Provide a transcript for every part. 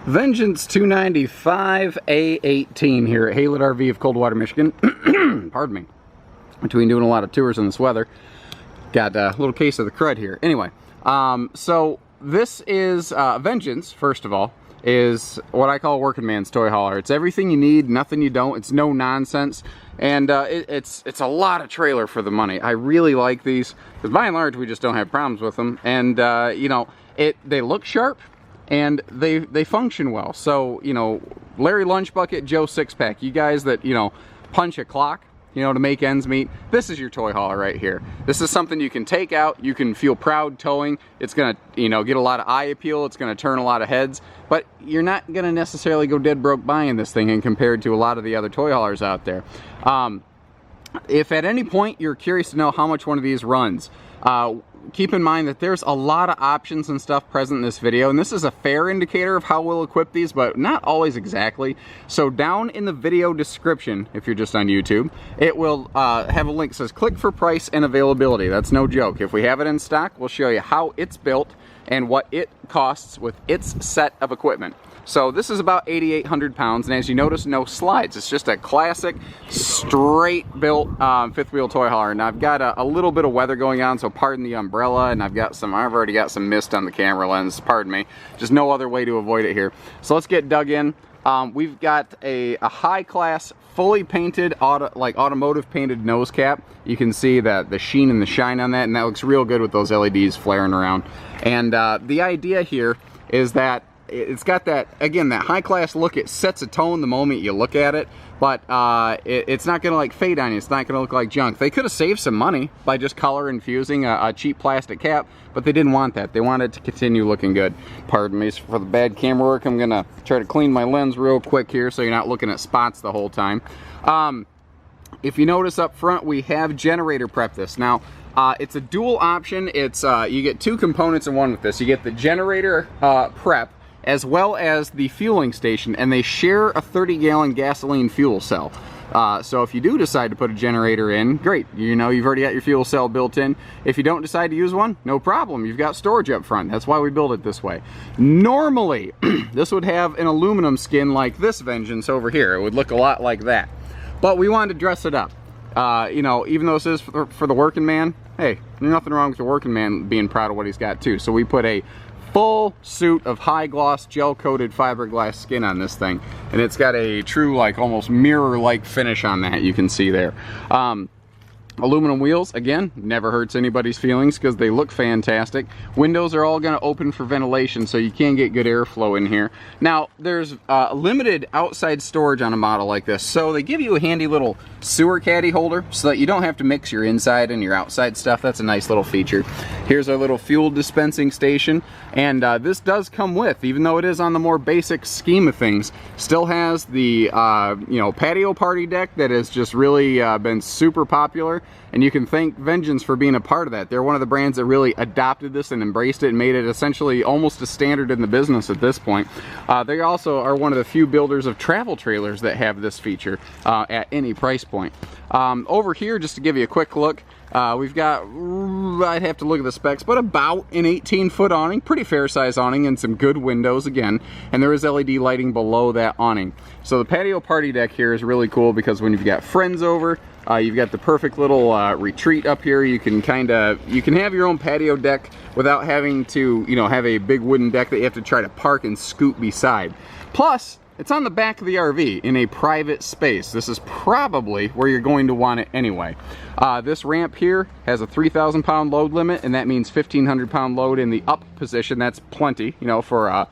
Vengeance 295 A18 here at Haylett RV of Coldwater, Michigan. Pardon me. Between doing a lot of tours in this weather, got a little case of the crud here. Anyway, so this is Vengeance. First of all, is what I call a working man's toy hauler. It's everything you need, nothing you don't. It's no nonsense, and it's a lot of trailer for the money. I really like these because by and large we just don't have problems with them, and you know, they look sharp. And they function well. So, you know, Larry Lunch Bucket, Joe Sixpack, you guys that, you know, punch a clock, you know, to make ends meet, this is your toy hauler right here. This is something you can take out, you can feel proud towing. It's gonna, you know, get a lot of eye appeal, it's gonna turn a lot of heads, but you're not gonna necessarily go dead broke buying this thing and compared to a lot of the other toy haulers out there. If at any point you're curious to know how much one of these runs, keep in mind that there's a lot of options and stuff present in this video, and this is a fair indicator of how we'll equip these, but not always exactly. So down in the video description, if you're just on YouTube, it will have a link that says click for price and availability. That's no joke. If we have it in stock, we'll show you how it's built and what it costs with its set of equipment. So this is about 8,800 pounds, and as you notice, no slides. It's just a classic, straight built fifth wheel toy hauler. And I've got a little bit of weather going on, so pardon the umbrella, and I've already got some mist on the camera lens, pardon me. Just no other way to avoid it here. So let's get dug in. We've got a high class, fully painted, automotive painted nose cap. You can see the sheen and the shine on that, and that looks real good with those LEDs flaring around. And the idea here is that it's got that, again, that high class look. It sets a tone the moment you look at it, but it's not gonna like fade on you. It's not gonna look like junk. They could have saved some money by just color infusing a cheap plastic cap, but they didn't want that. They wanted it to continue looking good. Pardon me for the bad camera work. I'm gonna try to clean my lens real quick here so you're not looking at spots the whole time. If you notice up front, we have generator prep this. Now, it's a dual option. It's you get two components in one with this. You get the generator prep as well as the fueling station, and they share a 30-gallon gasoline fuel cell. So if you do decide to put a generator in, great. You know, you've already got your fuel cell built in. If you don't decide to use one, no problem. You've got storage up front. That's why we build it this way. Normally, this would have an aluminum skin like this Vengeance over here. It would look a lot like that. But we wanted to dress it up. You know, even though this is for the working man, hey, there's nothing wrong with the working man being proud of what he's got too. So we put a full suit of high gloss gel coated fiberglass skin on this thing, and it's got a true, like, almost mirror like finish on that. You can see there. Aluminum wheels, again, never hurts anybody's feelings because they look fantastic. Windows are all going to open for ventilation, so you can get good airflow in here. Now, there's limited outside storage on a model like this, so they give you a handy little sewer caddy holder so that you don't have to mix your inside and your outside stuff. That's a nice little feature. Here's our little fuel dispensing station, and this does come with, even though it is on the more basic scheme of things, still has the you know, patio party deck that has just really been super popular. And you can thank Vengeance for being a part of that. They're one of the brands that really adopted this and embraced it and made it essentially almost a standard in the business at this point. They also are one of the few builders of travel trailers that have this feature at any price point. Over here, just to give you a quick look, we've got, I'd have to look at the specs, but about an 18-foot awning, pretty fair size awning, and some good windows again, and there is LED lighting below that awning. So the patio party deck here is really cool because when you've got friends over, you've got the perfect little retreat up here. You can have your own patio deck without having to, you know, have a big wooden deck that you have to try to park and scoot beside. Plus, it's on the back of the RV in a private space. This is probably where you're going to want it anyway. This ramp here has a 3,000 pound load limit, and that means 1,500 pound load in the up position. That's plenty, you know, for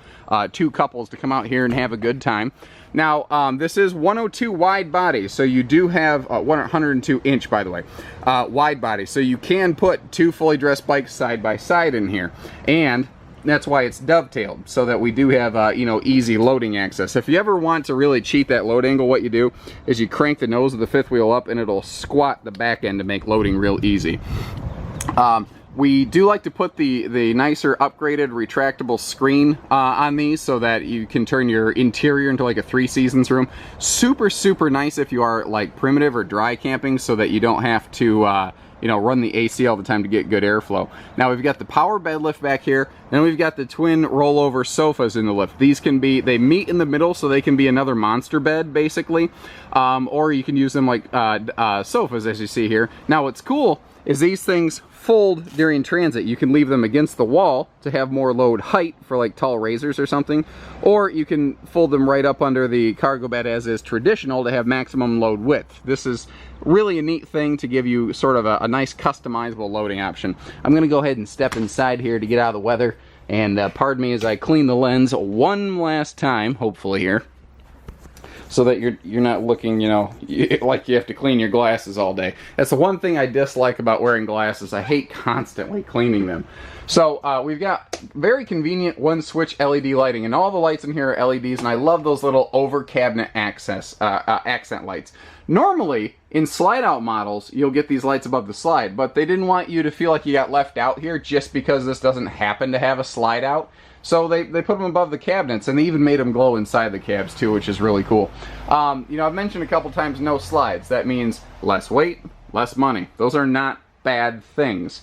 two couples to come out here and have a good time. Now, this is 102 wide body, so you do have 102 inch, by the way, wide body. So you can put two fully dressed bikes side by side in here, and that's why it's dovetailed, so that we do have, you know, easy loading access. If you ever want to really cheat that load angle, what you do is you crank the nose of the fifth wheel up, and it'll squat the back end to make loading real easy. We do like to put the nicer upgraded retractable screen on these so that you can turn your interior into like a 3 seasons room. Super, super nice if you are like primitive or dry camping, so that you don't have to you know, run the AC all the time to get good airflow. Now we've got the power bed lift back here, then we've got the twin rollover sofas in the lift. These can be, they meet in the middle, so they can be another monster bed basically, or you can use them like sofas, as you see here. Now what's cool is these things fold during transit. You can leave them against the wall to have more load height for like tall razors or something, or you can fold them right up under the cargo bed as is traditional to have maximum load width. This is really a neat thing to give you sort of a nice customizable loading option. I'm going to go ahead and step inside here to get out of the weather, and pardon me as I clean the lens one last time, hopefully here, so that you're not looking, you know, like you have to clean your glasses all day. That's the one thing I dislike about wearing glasses. I hate constantly cleaning them. So we've got very convenient one switch LED lighting, and all the lights in here are LEDs, and I love those little over cabinet accent lights. Normally, in slide out models, you'll get these lights above the slide, but they didn't want you to feel like you got left out here just because this doesn't happen to have a slide out. So they put them above the cabinets, and they even made them glow inside the cabs too, which is really cool. You know, I've mentioned a couple times no slides. That means less weight, less money. Those are not bad things.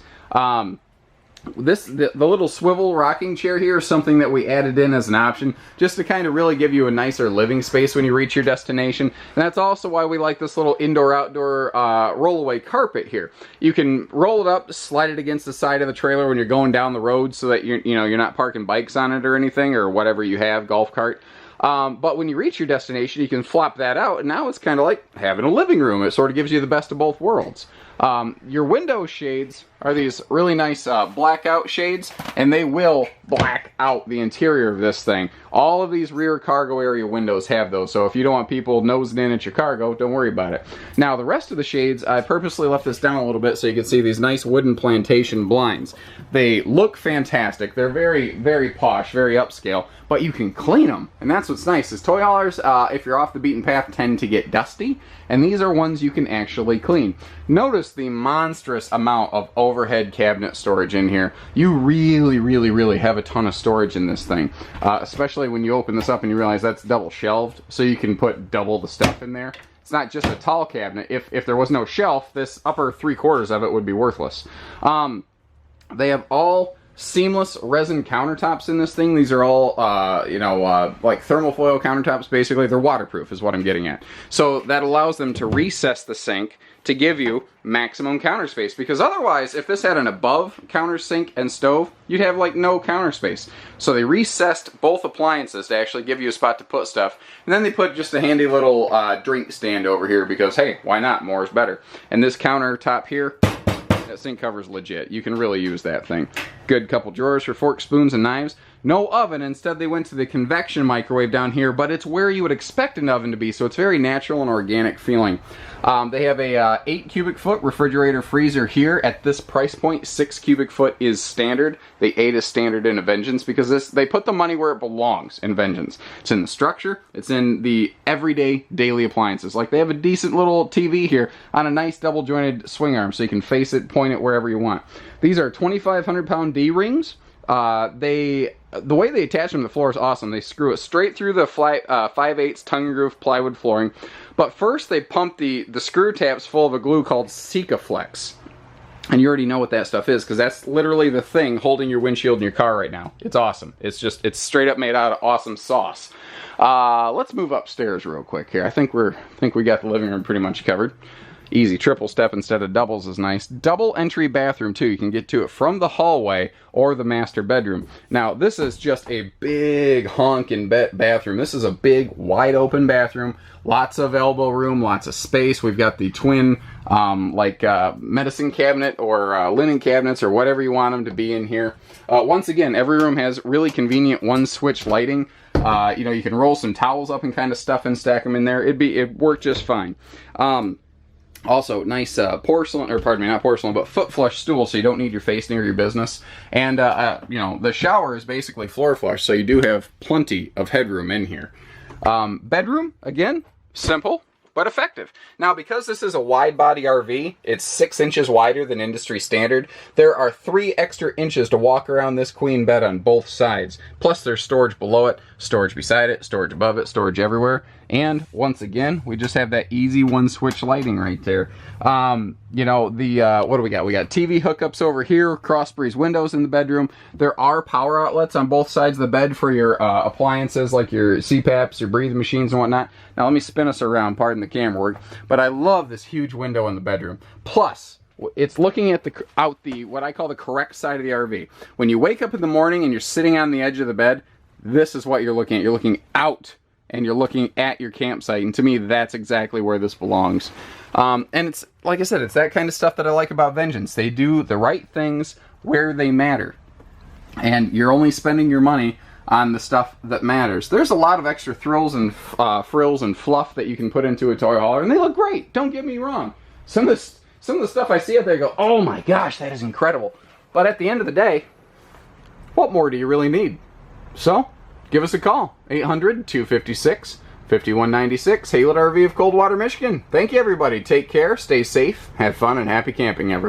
The little swivel rocking chair here is something that we added in as an option just to kind of really give you a nicer living space when you reach your destination. And that's also why we like this little indoor-outdoor rollaway carpet here. You can roll it up, slide it against the side of the trailer when you're going down the road so that you're not parking bikes on it or anything, or whatever you have, golf cart. But when you reach your destination, you can flop that out, and now it's kind of like having a living room. It sort of gives you the best of both worlds. Your window shades are these really nice blackout shades, and they will black out the interior of this thing. All of these rear cargo area windows have those, so if you don't want people nosing in at your cargo, don't worry about it. Now the rest of the shades, I purposely left this down a little bit so you can see these nice wooden Plantation Blinds. They look fantastic. They're very, very posh, very upscale, but you can clean them, and that's what's nice. Is toy haulers, if you're off the beaten path, tend to get dusty, and these are ones you can actually clean. Notice the monstrous amount of overhead cabinet storage in here. You really, really, really have a ton of storage in this thing, especially when you open this up and you realize that's double shelved, so you can put double the stuff in there. It's not just a tall cabinet. If there was no shelf, this upper 3/4 of it would be worthless. They have all seamless resin countertops in this thing. These are all, like thermofoil countertops, basically. They're waterproof, is what I'm getting at. So that allows them to recess the sink to give you maximum counter space. Because otherwise, if this had an above counter sink and stove, you'd have like no counter space. So they recessed both appliances to actually give you a spot to put stuff. And then they put just a handy little drink stand over here because, hey, why not? More is better. And this countertop here, that sink cover's legit. You can really use that thing. Good couple drawers for forks, spoons, and knives. No oven. Instead, they went to the convection microwave down here, but it's where you would expect an oven to be, so it's very natural and organic feeling. They have a 8 cubic foot refrigerator freezer here. At this price point, 6 cubic foot is standard. The 8 is standard in a Vengeance because they put the money where it belongs in Vengeance. It's in the structure. It's in the everyday daily appliances. Like they have a decent little TV here on a nice double jointed swing arm, so you can face it, point it wherever you want. These are 2,500 pound D-rings. The way they attach them to the floor is awesome. They screw it straight through the 5/8 tongue groove plywood flooring. But first they pump the screw tabs full of a glue called Sikaflex. And you already know what that stuff is because that's literally the thing holding your windshield in your car right now. It's awesome. It's straight up made out of awesome sauce. Let's move upstairs real quick here. I think we got the living room pretty much covered. Easy triple step instead of doubles is nice. Double entry bathroom too. You can get to it from the hallway or the master bedroom. Now this is just a big honking bathroom. This is a big wide open bathroom. Lots of elbow room, lots of space. We've got the twin medicine cabinet or linen cabinets or whatever you want them to be in here. Once again, every room has really convenient one switch lighting. You can roll some towels up and kind of stuff and stack them in there. It'd work just fine. Also, nice porcelain, or pardon me, not porcelain, but foot flush stool, so you don't need your face near your business. And, the shower is basically floor flush, so you do have plenty of headroom in here. Bedroom, again, simple. but effective. Now, because this is a wide body RV, it's 6 inches wider than industry standard. There are 3 extra inches to walk around this queen bed on both sides. Plus there's storage below it, storage beside it, storage above it, storage everywhere. And once again, we just have that easy one switch lighting right there. You know, what do we got? We got TV hookups over here, cross breeze windows in the bedroom. There are power outlets on both sides of the bed for your appliances like your CPAPs, your breathing machines and whatnot. Now let me spin us around, pardon the camera work, but I love this huge window in the bedroom. Plus, it's looking at what I call the correct side of the RV. When you wake up in the morning and you're sitting on the edge of the bed, this is what you're looking at. You're looking out and you're looking at your campsite, and to me, that's exactly where this belongs. And it's, like I said, it's that kind of stuff that I like about Vengeance. They do the right things where they matter, and you're only spending your money on the stuff that matters. There's a lot of extra thrills and frills and fluff that you can put into a toy hauler, and they look great, don't get me wrong. Some of the stuff I see out there, I go, oh my gosh, that is incredible. But at the end of the day, what more do you really need? So, give us a call, 800-256-5196, Haylett RV of Coldwater, Michigan. Thank you, everybody. Take care, stay safe, have fun, and happy camping, everyone.